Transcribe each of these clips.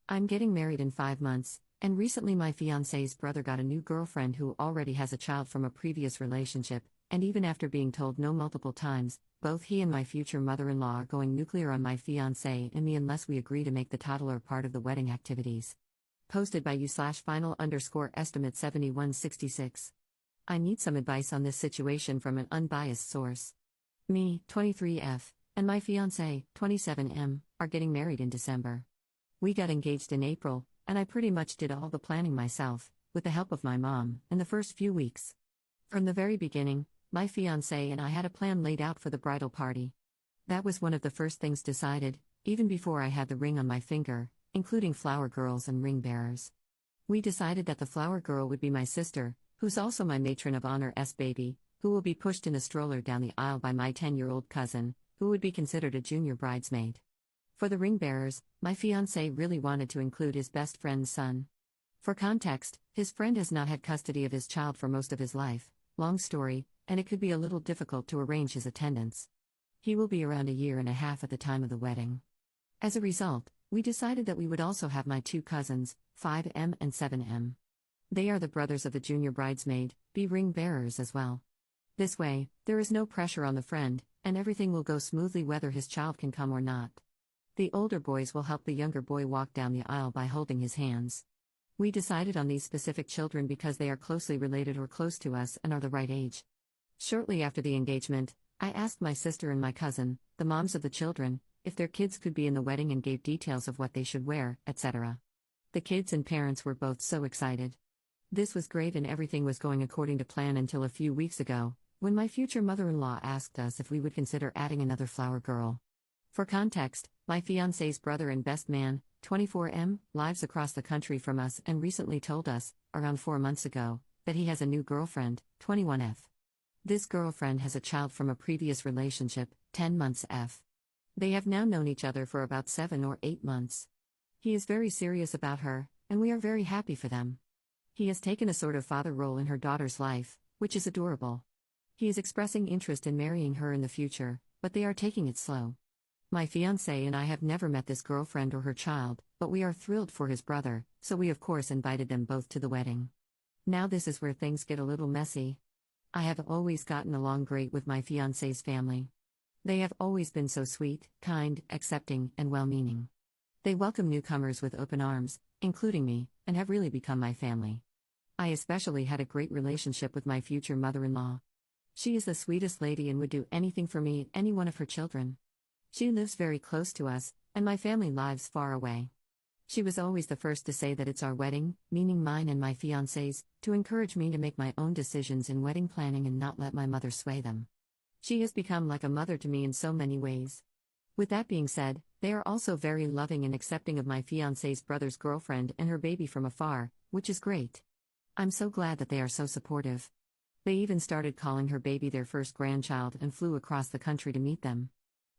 I'm getting married in 5 months, and recently my fiancé's brother got a new girlfriend who already has a child from a previous relationship, and even after being told no multiple times, both he and my future mother-in-law are going nuclear on my fiancé and me unless we agree to make the toddler part of the wedding activities. Posted by you/final_estimate 7166. I need some advice on this situation from an unbiased source. Me, 23F, and my fiancé, 27M, are getting married in December. We got engaged in April, and I pretty much did all the planning myself, with the help of my mom, in the first few weeks. From the very beginning, my fiancé and I had a plan laid out for the bridal party. That was one of the first things decided, even before I had the ring on my finger, including flower girls and ring bearers. We decided that the flower girl would be my sister, who's also my matron of honor's baby, who will be pushed in a stroller down the aisle by my 10-year-old cousin, who would be considered a junior bridesmaid. For the ring bearers, my fiancé really wanted to include his best friend's son. For context, his friend has not had custody of his child for most of his life, long story, and it could be a little difficult to arrange his attendance. He will be around a year and a half at the time of the wedding. As a result, we decided that we would also have my two cousins, 5M and 7M. They are the brothers of the junior bridesmaid, be ring bearers as well. This way, there is no pressure on the friend, and everything will go smoothly whether his child can come or not. The older boys will help the younger boy walk down the aisle by holding his hands. We decided on these specific children because they are closely related or close to us and are the right age. Shortly after the engagement, I asked my sister and my cousin, the moms of the children, if their kids could be in the wedding and gave details of what they should wear, etc. The kids and parents were both so excited. This was great and everything was going according to plan until a few weeks ago, when my future mother-in-law asked us if we would consider adding another flower girl. For context, my fiancé's brother and best man, 24M, lives across the country from us and recently told us, around 4 months ago, that he has a new girlfriend, 21F. This girlfriend has a child from a previous relationship, 10 months F. They have now known each other for about 7 or 8 months. He is very serious about her, and we are very happy for them. He has taken a sort of father role in her daughter's life, which is adorable. He is expressing interest in marrying her in the future, but they are taking it slow. My fiancé and I have never met this girlfriend or her child, but we are thrilled for his brother, so we of course invited them both to the wedding. Now this is where things get a little messy. I have always gotten along great with my fiancé's family. They have always been so sweet, kind, accepting, and well-meaning. They welcome newcomers with open arms, including me, and have really become my family. I especially had a great relationship with my future mother-in-law. She is the sweetest lady and would do anything for me and any one of her children. She lives very close to us, and my family lives far away. She was always the first to say that it's our wedding, meaning mine and my fiancé's, to encourage me to make my own decisions in wedding planning and not let my mother sway them. She has become like a mother to me in so many ways. With that being said, they are also very loving and accepting of my fiancé's brother's girlfriend and her baby from afar, which is great. I'm so glad that they are so supportive. They even started calling her baby their first grandchild and flew across the country to meet them.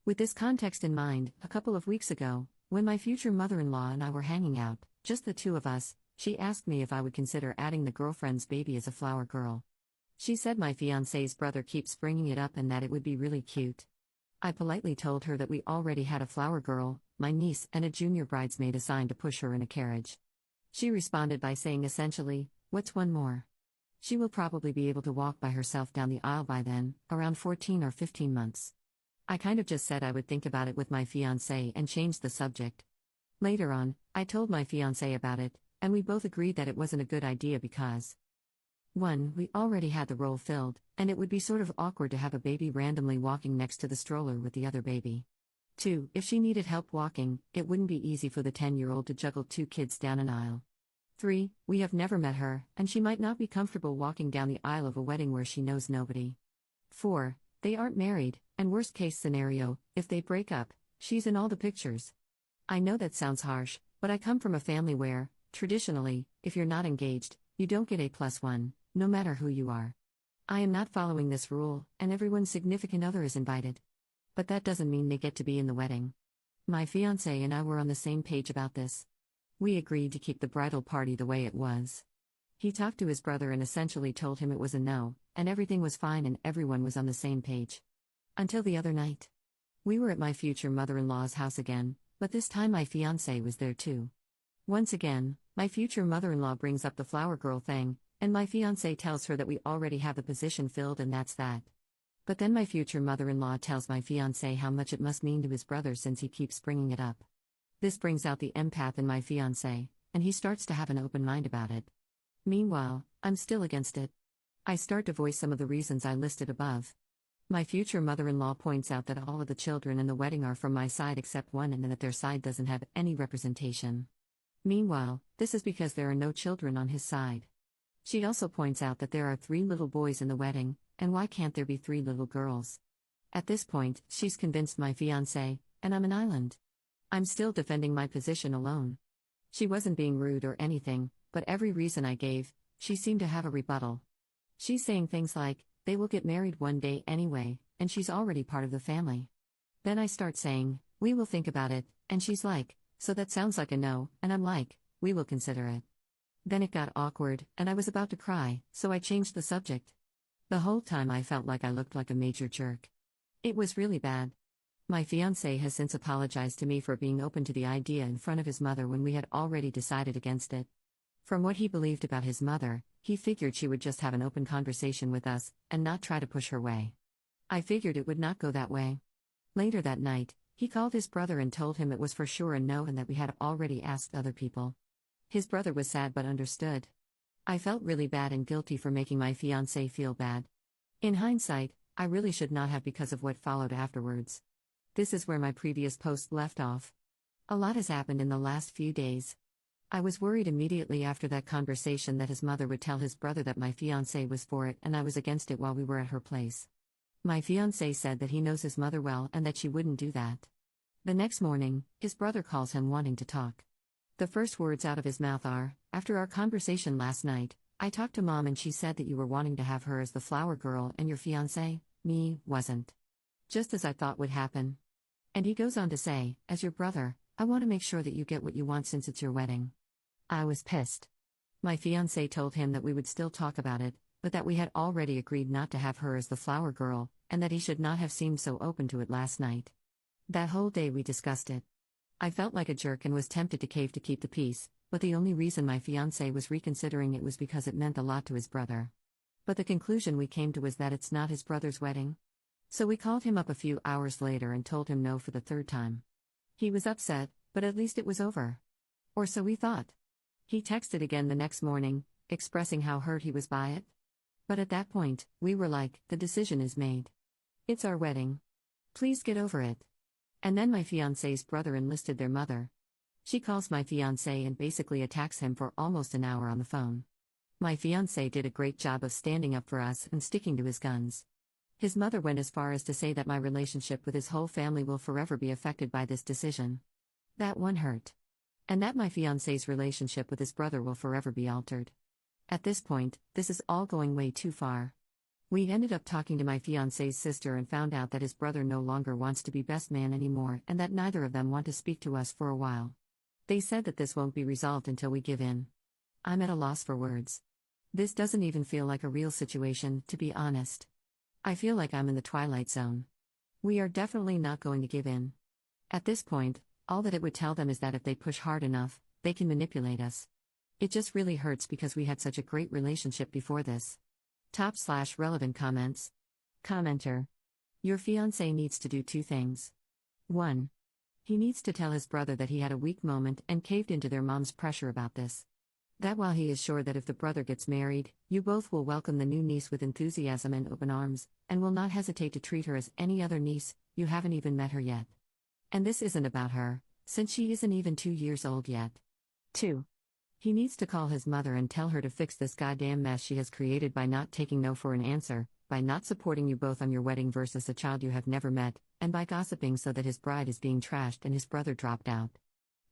With this context in mind, a couple of weeks ago, when my future mother-in-law and I were hanging out, just the two of us, she asked me if I would consider adding the girlfriend's baby as a flower girl. She said my fiancé's brother keeps bringing it up and that it would be really cute. I politely told her that we already had a flower girl, my niece, and a junior bridesmaid assigned to push her in a carriage. She responded by saying essentially, "What's one more?" She will probably be able to walk by herself down the aisle by then, around 14 or 15 months. I kind of just said I would think about it with my fiancé and changed the subject. Later on, I told my fiancé about it, and we both agreed that it wasn't a good idea because 1. We already had the role filled, and it would be sort of awkward to have a baby randomly walking next to the stroller with the other baby. 2. If she needed help walking, it wouldn't be easy for the 10-year-old to juggle 2 kids down an aisle. 3. We have never met her, and she might not be comfortable walking down the aisle of a wedding where she knows nobody. 4. They aren't married, and worst case scenario, if they break up, she's in all the pictures. I know that sounds harsh, but I come from a family where, traditionally, if you're not engaged, you don't get A+1, no matter who you are. I am not following this rule, and everyone's significant other is invited. But that doesn't mean they get to be in the wedding. My fiancé and I were on the same page about this. We agreed to keep the bridal party the way it was. He talked to his brother and essentially told him it was a no, and everything was fine and everyone was on the same page. Until the other night. We were at my future mother-in-law's house again, but this time my fiancé was there too. Once again, my future mother-in-law brings up the flower girl thing, and my fiancé tells her that we already have the position filled and that's that. But then my future mother-in-law tells my fiancé how much it must mean to his brother since he keeps bringing it up. This brings out the empath in my fiancé, and he starts to have an open mind about it. Meanwhile, I'm still against it. I start to voice some of the reasons I listed above. My future mother-in-law points out that all of the children in the wedding are from my side except one and that their side doesn't have any representation. Meanwhile, this is because there are no children on his side. She also points out that there are 3 little boys in the wedding, and why can't there be 3 little girls? At this point, she's convinced my fiancé, and I'm an island. I'm still defending my position alone. She wasn't being rude or anything, but every reason I gave, she seemed to have a rebuttal. She's saying things like, they will get married one day anyway, and she's already part of the family. Then I start saying, we will think about it, and she's like, so that sounds like a no, and I'm like, we will consider it. Then it got awkward, and I was about to cry, so I changed the subject. The whole time I felt like I looked like a major jerk. It was really bad. My fiancé has since apologized to me for being open to the idea in front of his mother when we had already decided against it. From what he believed about his mother, he figured she would just have an open conversation with us, and not try to push her way. I figured it would not go that way. Later that night, he called his brother and told him it was for sure a no and that we had already asked other people. His brother was sad but understood. I felt really bad and guilty for making my fiancé feel bad. In hindsight, I really should not have because of what followed afterwards. This is where my previous post left off. A lot has happened in the last few days. I was worried immediately after that conversation that his mother would tell his brother that my fiancé was for it and I was against it while we were at her place. My fiancé said that he knows his mother well and that she wouldn't do that. The next morning, his brother calls him wanting to talk. The first words out of his mouth are, after our conversation last night, I talked to Mom and she said that you were wanting to have her as the flower girl and your fiancé, me, wasn't. Just as I thought would happen. And he goes on to say, as your brother, I want to make sure that you get what you want since it's your wedding. I was pissed. My fiancé told him that we would still talk about it, but that we had already agreed not to have her as the flower girl, and that he should not have seemed so open to it last night. That whole day we discussed it. I felt like a jerk and was tempted to cave to keep the peace, but the only reason my fiancé was reconsidering it was because it meant a lot to his brother. But the conclusion we came to was that it's not his brother's wedding. So we called him up a few hours later and told him no for the 3rd time. He was upset, but at least it was over. Or so we thought. He texted again the next morning, expressing how hurt he was by it. But at that point, we were like, the decision is made. It's our wedding. Please get over it. And then my fiancé's brother enlisted their mother. She calls my fiancé and basically attacks him for almost an hour on the phone. My fiancé did a great job of standing up for us and sticking to his guns. His mother went as far as to say that my relationship with his whole family will forever be affected by this decision. That one hurt. And that my fiancé's relationship with his brother will forever be altered. At this point, this is all going way too far. We ended up talking to my fiancé's sister and found out that his brother no longer wants to be best man anymore and that neither of them want to speak to us for a while. They said that this won't be resolved until we give in. I'm at a loss for words. This doesn't even feel like a real situation, to be honest. I feel like I'm in the twilight zone. We are definitely not going to give in. At this point, all that it would tell them is that if they push hard enough, they can manipulate us. It just really hurts because we had such a great relationship before this. Top/relevant comments. Commenter. Your fiancé needs to do 2 things. 1. He needs to tell his brother that he had a weak moment and caved into their mom's pressure about this. That while he is sure that if the brother gets married, you both will welcome the new niece with enthusiasm and open arms, and will not hesitate to treat her as any other niece, you haven't even met her yet. And this isn't about her, since she isn't even 2 years old yet. 2. He needs to call his mother and tell her to fix this goddamn mess she has created by not taking no for an answer, by not supporting you both on your wedding versus a child you have never met, and by gossiping so that his bride is being trashed and his brother dropped out.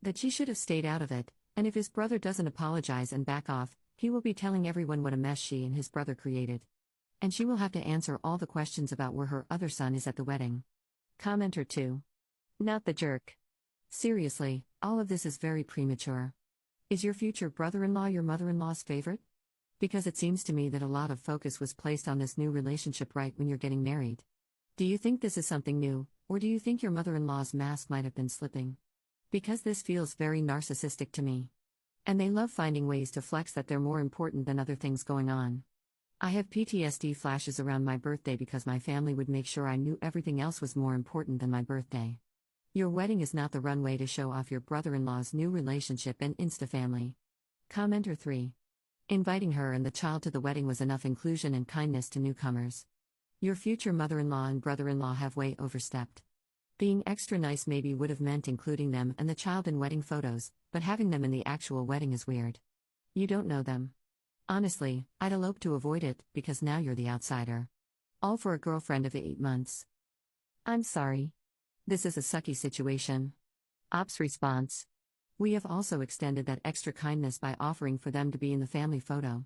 That she should have stayed out of it, and if his brother doesn't apologize and back off, he will be telling everyone what a mess she and his brother created. And she will have to answer all the questions about where her other son is at the wedding. Commenter 2. Not the jerk. Seriously, all of this is very premature. Is your future brother-in-law your mother-in-law's favorite? Because it seems to me that a lot of focus was placed on this new relationship right when you're getting married. Do you think this is something new, or do you think your mother-in-law's mask might have been slipping? Because this feels very narcissistic to me. And they love finding ways to flex that they're more important than other things going on. I have PTSD flashes around my birthday because my family would make sure I knew everything else was more important than my birthday. Your wedding is not the runway to show off your brother-in-law's new relationship and Insta-family. Commenter 3. Inviting her and the child to the wedding was enough inclusion and kindness to newcomers. Your future mother-in-law and brother-in-law have way overstepped. Being extra nice maybe would have meant including them and the child in wedding photos, but having them in the actual wedding is weird. You don't know them. Honestly, I'd elope to avoid it, because now you're the outsider. All for a girlfriend of 8 months. I'm sorry. This is a sucky situation. Ops response. We have also extended that extra kindness by offering for them to be in the family photo.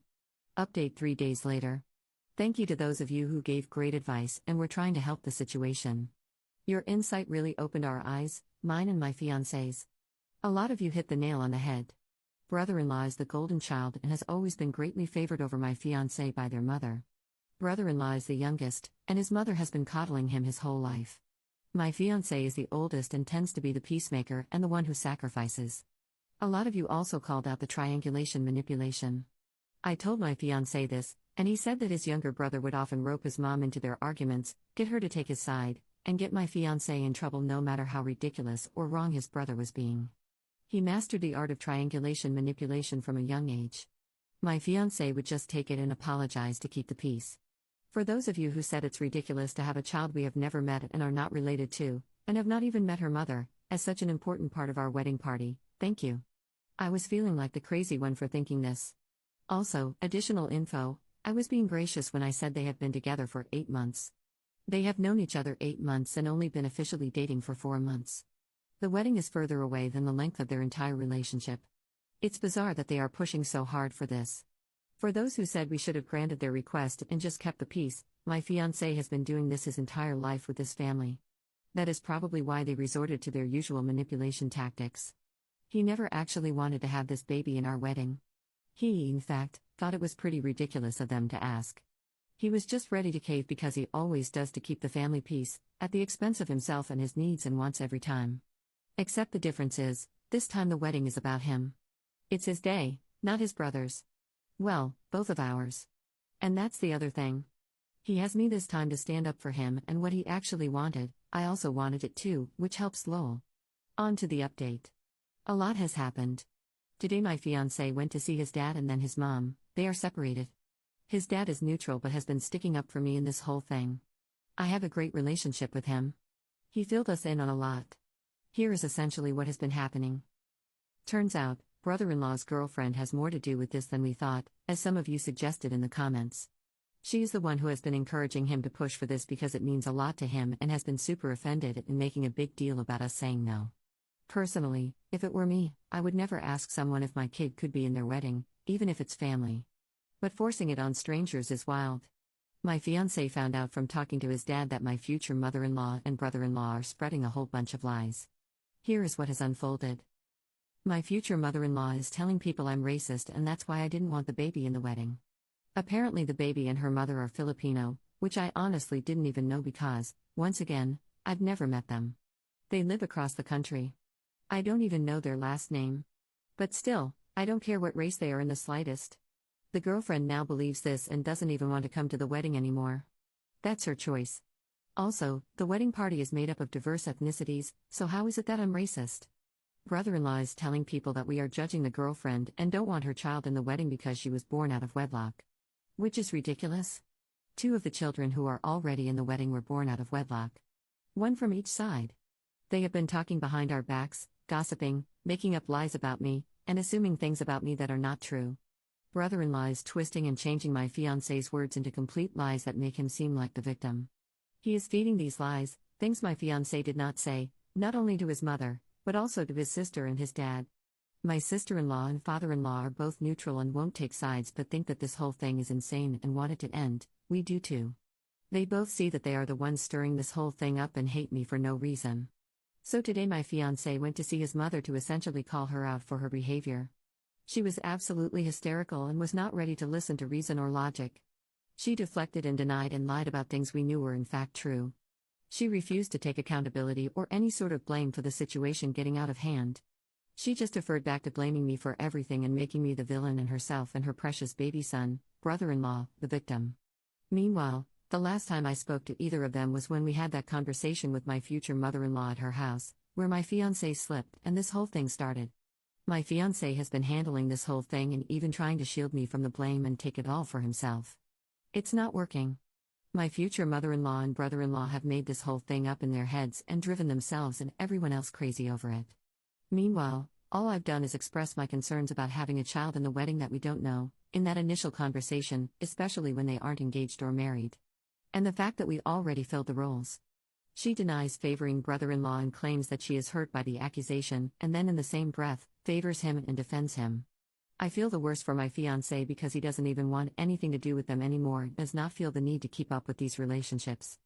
Update 3 days later. Thank you to those of you who gave great advice and were trying to help the situation. Your insight really opened our eyes, mine and my fiancé's. A lot of you hit the nail on the head. Brother-in-law is the golden child and has always been greatly favored over my fiancé by their mother. Brother-in-law is the youngest, and his mother has been coddling him his whole life. My fiancé is the oldest and tends to be the peacemaker and the one who sacrifices. A lot of you also called out the triangulation manipulation. I told my fiancé this, and he said that his younger brother would often rope his mom into their arguments, get her to take his side, and get my fiancé in trouble no matter how ridiculous or wrong his brother was being. He mastered the art of triangulation manipulation from a young age. My fiancé would just take it and apologize to keep the peace. For those of you who said it's ridiculous to have a child we have never met and are not related to, and have not even met her mother, as such an important part of our wedding party, thank you. I was feeling like the crazy one for thinking this. Also, additional info, I was being gracious when I said they have been together for 8 months. They have known each other 8 months and only been officially dating for 4 months. The wedding is further away than the length of their entire relationship. It's bizarre that they are pushing so hard for this. For those who said we should have granted their request and just kept the peace, my fiancé has been doing this his entire life with this family. That is probably why they resorted to their usual manipulation tactics. He never actually wanted to have this baby in our wedding. He, in fact, thought it was pretty ridiculous of them to ask. He was just ready to cave because he always does to keep the family peace, at the expense of himself and his needs and wants every time. Except the difference is, this time the wedding is about him. It's his day, not his brother's. Well, both of ours. And that's the other thing. He has me this time to stand up for him and what he actually wanted. I also wanted it too, which helps lol. On to the update. A lot has happened. Today my fiancé went to see his dad and then his mom. They are separated. His dad is neutral but has been sticking up for me in this whole thing. I have a great relationship with him. He filled us in on a lot. Here is essentially what has been happening. Turns out, brother-in-law's girlfriend has more to do with this than we thought, as some of you suggested in the comments. She is the one who has been encouraging him to push for this because it means a lot to him and has been super offended and making a big deal about us saying no. Personally, if it were me, I would never ask someone if my kid could be in their wedding, even if it's family. But forcing it on strangers is wild. My fiancé found out from talking to his dad that my future mother-in-law and brother-in-law are spreading a whole bunch of lies. Here is what has unfolded. My future mother-in-law is telling people I'm racist and that's why I didn't want the baby in the wedding. Apparently the baby and her mother are Filipino, which I honestly didn't even know because, once again, I've never met them. They live across the country. I don't even know their last name. But still, I don't care what race they are in the slightest. The girlfriend now believes this and doesn't even want to come to the wedding anymore. That's her choice. Also, the wedding party is made up of diverse ethnicities, so how is it that I'm racist? Brother-in-law is telling people that we are judging the girlfriend and don't want her child in the wedding because she was born out of wedlock. Which is ridiculous. 2 of the children who are already in the wedding were born out of wedlock. 1 from each side. They have been talking behind our backs, gossiping, making up lies about me, and assuming things about me that are not true. Brother-in-law is twisting and changing my fiancé's words into complete lies that make him seem like the victim. He is feeding these lies, things my fiancé did not say, not only to his mother, but also to his sister and his dad. My sister-in-law and father-in-law are both neutral and won't take sides but think that this whole thing is insane and want it to end. We do too. They both see that they are the ones stirring this whole thing up and hate me for no reason. So today my fiancé went to see his mother to essentially call her out for her behavior. She was absolutely hysterical and was not ready to listen to reason or logic. She deflected and denied and lied about things we knew were in fact true. She refused to take accountability or any sort of blame for the situation getting out of hand. She just deferred back to blaming me for everything and making me the villain and herself and her precious baby son, brother-in-law, the victim. Meanwhile, the last time I spoke to either of them was when we had that conversation with my future mother-in-law at her house, where my fiancé slipped and this whole thing started. My fiancé has been handling this whole thing and even trying to shield me from the blame and take it all for himself. It's not working. My future mother-in-law and brother-in-law have made this whole thing up in their heads and driven themselves and everyone else crazy over it. Meanwhile, all I've done is express my concerns about having a child in the wedding that we don't know, in that initial conversation, especially when they aren't engaged or married. And the fact that we already filled the roles. She denies favoring brother-in-law and claims that she is hurt by the accusation, and then in the same breath, favors him and defends him. I feel the worst for my fiancé because he doesn't even want anything to do with them anymore, does not feel the need to keep up with these relationships.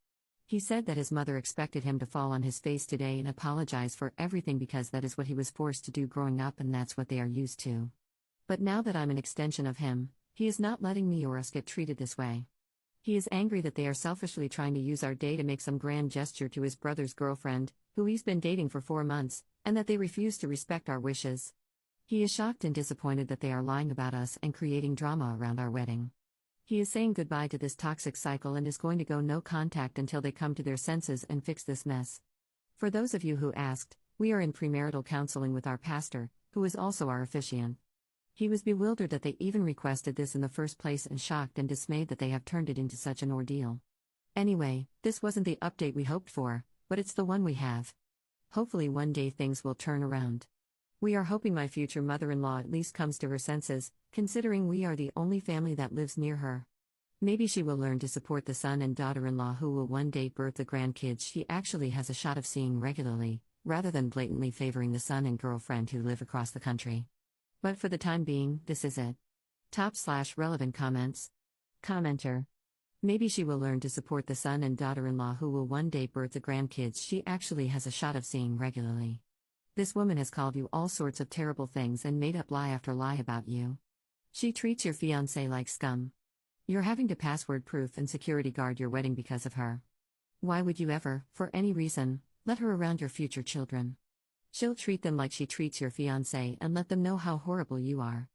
He said that his mother expected him to fall on his face today and apologize for everything because that is what he was forced to do growing up and that's what they are used to. But now that I'm an extension of him, he is not letting me or us get treated this way. He is angry that they are selfishly trying to use our day to make some grand gesture to his brother's girlfriend, who he's been dating for 4 months, and that they refuse to respect our wishes. He is shocked and disappointed that they are lying about us and creating drama around our wedding. He is saying goodbye to this toxic cycle and is going to go no contact until they come to their senses and fix this mess. For those of you who asked, we are in premarital counseling with our pastor, who is also our officiant. He was bewildered that they even requested this in the first place and shocked and dismayed that they have turned it into such an ordeal. Anyway, this wasn't the update we hoped for, but it's the one we have. Hopefully one day things will turn around. We are hoping my future mother-in-law at least comes to her senses, considering we are the only family that lives near her. Maybe she will learn to support the son and daughter-in-law who will one day birth the grandkids she actually has a shot of seeing regularly, rather than blatantly favoring the son and girlfriend who live across the country. But for the time being, this is it. Top/relevant comments. Commenter. Maybe she will learn to support the son and daughter-in-law who will one day birth the grandkids she actually has a shot of seeing regularly. This woman has called you all sorts of terrible things and made up lie after lie about you. She treats your fiancé like scum. You're having to password-proof and security guard your wedding because of her. Why would you ever, for any reason, let her around your future children? She'll treat them like she treats your fiancé and let them know how horrible you are.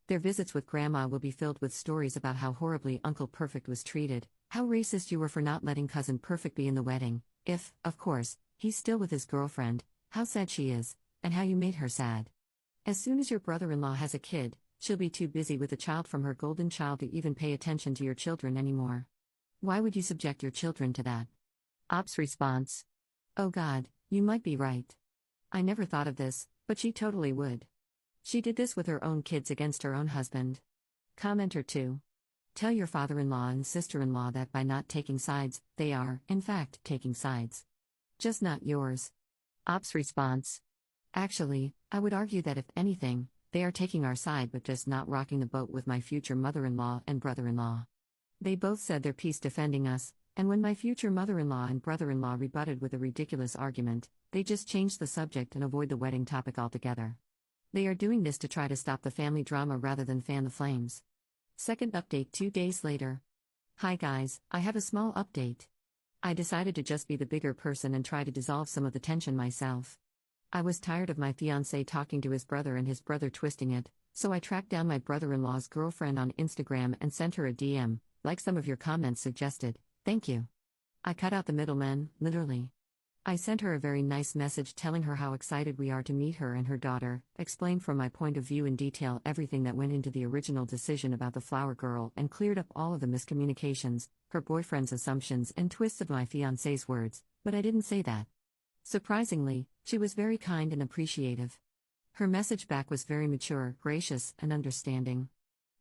Their visits with grandma will be filled with stories about how horribly Uncle Perfect was treated, how racist you were for not letting Cousin Perfect be in the wedding, if, of course, he's still with his girlfriend, how sad she is, and how you made her sad. As soon as your brother-in-law has a kid, she'll be too busy with the child from her golden child to even pay attention to your children anymore. Why would you subject your children to that? Ops response. Oh God, you might be right. I never thought of this, but she totally would. She did this with her own kids against her own husband. Commenter 2. Tell your father-in-law and sister-in-law that by not taking sides, they are, in fact, taking sides. Just not yours. Ops response. Actually, I would argue that if anything, they are taking our side but just not rocking the boat with my future mother-in-law and brother-in-law. They both said their piece defending us, and when my future mother-in-law and brother-in-law rebutted with a ridiculous argument, they just changed the subject and avoid the wedding topic altogether. They are doing this to try to stop the family drama rather than fan the flames. Second update 2 days later. Hi guys, I have a small update. I decided to just be the bigger person and try to dissolve some of the tension myself. I was tired of my fiancé talking to his brother and his brother twisting it, so I tracked down my brother-in-law's girlfriend on Instagram and sent her a DM, like some of your comments suggested. Thank you. I cut out the middleman, literally. I sent her a very nice message telling her how excited we are to meet her and her daughter, explained from my point of view in detail everything that went into the original decision about the flower girl and cleared up all of the miscommunications, her boyfriend's assumptions and twists of my fiancé's words, but I didn't say that. Surprisingly, she was very kind and appreciative. Her message back was very mature, gracious, and understanding.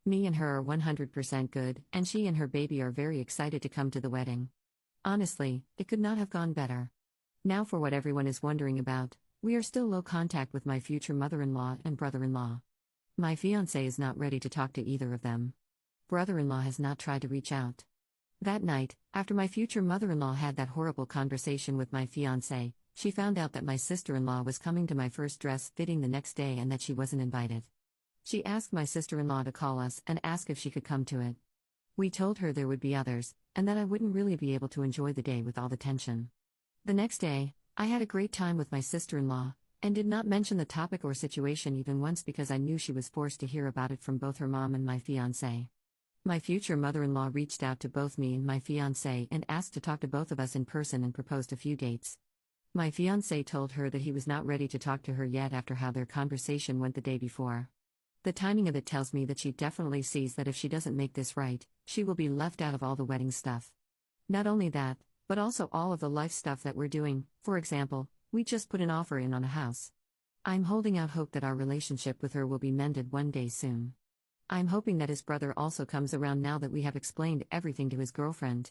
Me and her are 100% good, and she and her baby are very excited to come to the wedding. Honestly, it could not have gone better. Now for what everyone is wondering about, we are still low contact with my future mother-in-law and brother-in-law. My fiancé is not ready to talk to either of them. Brother-in-law has not tried to reach out. That night, after my future mother-in-law had that horrible conversation with my fiancé, she found out that my sister-in-law was coming to my first dress fitting the next day and that she wasn't invited. She asked my sister-in-law to call us and ask if she could come to it. We told her there would be others, and that I wouldn't really be able to enjoy the day with all the tension. The next day, I had a great time with my sister-in-law, And did not mention the topic or situation even once because I knew she was forced to hear about it from both her mom and my fiancé. My future mother-in-law reached out to both me and my fiancé and asked to talk to both of us in person and proposed a few dates. My fiancé told her that he was not ready to talk to her yet after how their conversation went the day before. The timing of it tells me that she definitely sees that if she doesn't make this right, she will be left out of all the wedding stuff. Not only that, but also all of the life stuff that we're doing. For example, we just put an offer in on a house. I'm holding out hope that our relationship with her will be mended one day soon. I'm hoping that his brother also comes around now that we have explained everything to his girlfriend.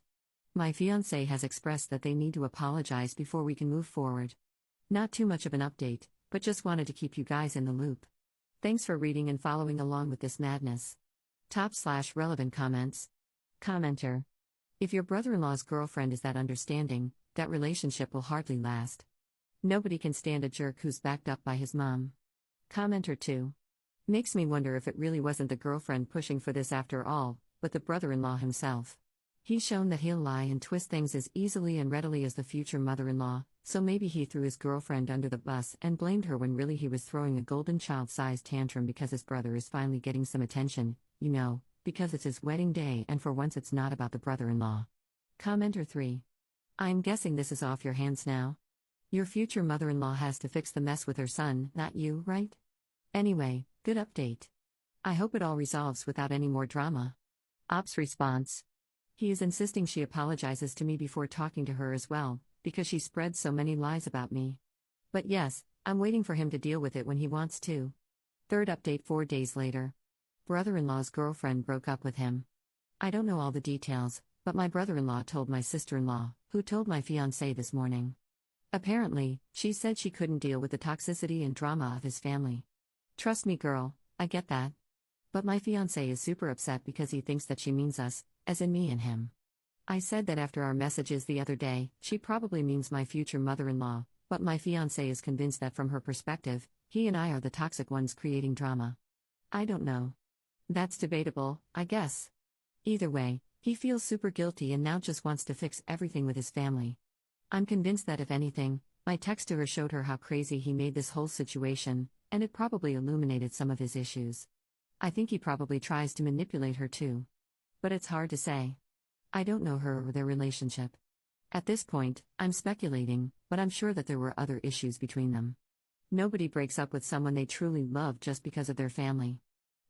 My fiancé has expressed that they need to apologize before we can move forward. Not too much of an update, but just wanted to keep you guys in the loop. Thanks for reading and following along with this madness. Top/relevant comments. Commenter. If your brother-in-law's girlfriend is that understanding, that relationship will hardly last. Nobody can stand a jerk who's backed up by his mom. Commenter 2. Makes me wonder if it really wasn't the girlfriend pushing for this after all, but the brother-in-law himself. He's shown that he'll lie and twist things as easily and readily as the future mother-in-law, so maybe he threw his girlfriend under the bus and blamed her when really he was throwing a golden child-sized tantrum because his brother is finally getting some attention, because it's his wedding day and for once it's not about the brother-in-law. Commenter 3. I'm guessing this is off your hands now? Your future mother-in-law has to fix the mess with her son, not you, right? Anyway, good update. I hope it all resolves without any more drama. Op's response. He is insisting she apologizes to me before talking to her as well, because she spread so many lies about me. But yes, I'm waiting for him to deal with it when he wants to. Third update 4 days later. Brother-in-law's girlfriend broke up with him. I don't know all the details, but my brother-in-law told my sister-in-law, who told my fiancé this morning. Apparently, she said she couldn't deal with the toxicity and drama of his family. Trust me, girl, I get that. But my fiancé is super upset because he thinks that she means us, as in me and him. I said that after our messages the other day, she probably means my future mother-in-law, but my fiancé is convinced that from her perspective, he and I are the toxic ones creating drama. I don't know. That's debatable, I guess. Either way, he feels super guilty and now just wants to fix everything with his family. I'm convinced that if anything, my text to her showed her how crazy he made this whole situation, and it probably illuminated some of his issues. I think he probably tries to manipulate her too. But it's hard to say. I don't know her or their relationship. At this point, I'm speculating, but I'm sure that there were other issues between them. Nobody breaks up with someone they truly love just because of their family.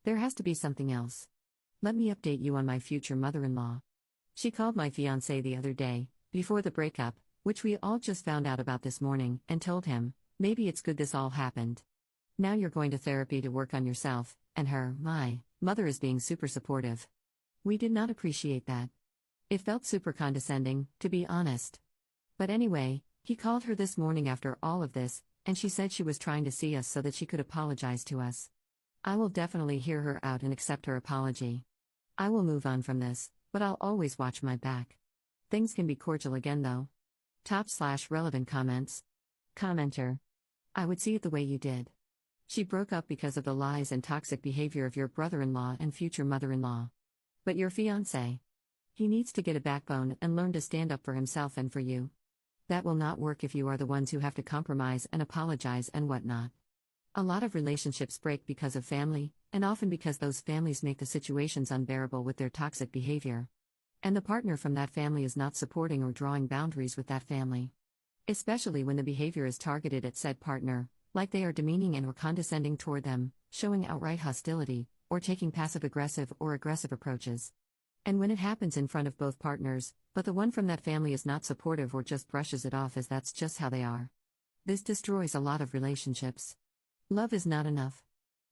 There has to be something else. Let me update you on my future mother-in-law. She called my fiancé the other day, before the breakup, which we all just found out about this morning, and told him, maybe it's good this all happened. Now you're going to therapy to work on yourself, and my mother is being super supportive. We did not appreciate that. It felt super condescending, to be honest. But anyway, he called her this morning after all of this, and she said she was trying to see us so that she could apologize to us. I will definitely hear her out and accept her apology. I will move on from this, but I'll always watch my back. Things can be cordial again though. Top/relevant comments. Commenter. I would see it the way you did. She broke up because of the lies and toxic behavior of your brother-in-law and future mother-in-law. But your fiancé. He needs to get a backbone and learn to stand up for himself and for you. That will not work if you are the ones who have to compromise and apologize and whatnot. A lot of relationships break because of family, and often because those families make the situations unbearable with their toxic behavior. And the partner from that family is not supporting or drawing boundaries with that family. Especially when the behavior is targeted at said partner, like they are demeaning and or condescending toward them, showing outright hostility, or taking passive-aggressive or aggressive approaches. And when it happens in front of both partners, but the one from that family is not supportive or just brushes it off as that's just how they are. This destroys a lot of relationships. Love is not enough.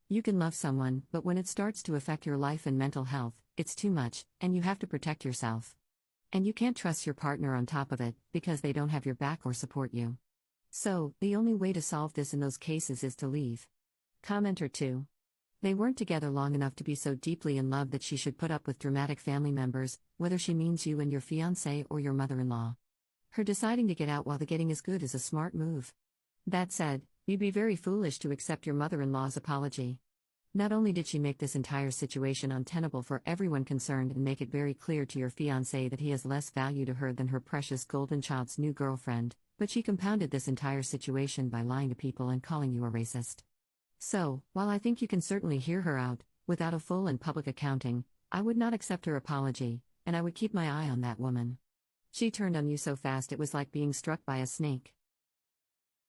You can love someone, but when it starts to affect your life and mental health, it's too much, and you have to protect yourself. And you can't trust your partner on top of it, because they don't have your back or support you. So, the only way to solve this in those cases is to leave. Commenter 2. They weren't together long enough to be so deeply in love that she should put up with dramatic family members, whether she means you and your fiancé or your mother-in-law. Her deciding to get out while the getting is good is a smart move. That said, you'd be very foolish to accept your mother-in-law's apology. Not only did she make this entire situation untenable for everyone concerned and make it very clear to your fiancé that he has less value to her than her precious golden child's new girlfriend, but she compounded this entire situation by lying to people and calling you a racist. So, while I think you can certainly hear her out, without a full and public accounting, I would not accept her apology, and I would keep my eye on that woman. She turned on you so fast it was like being struck by a snake.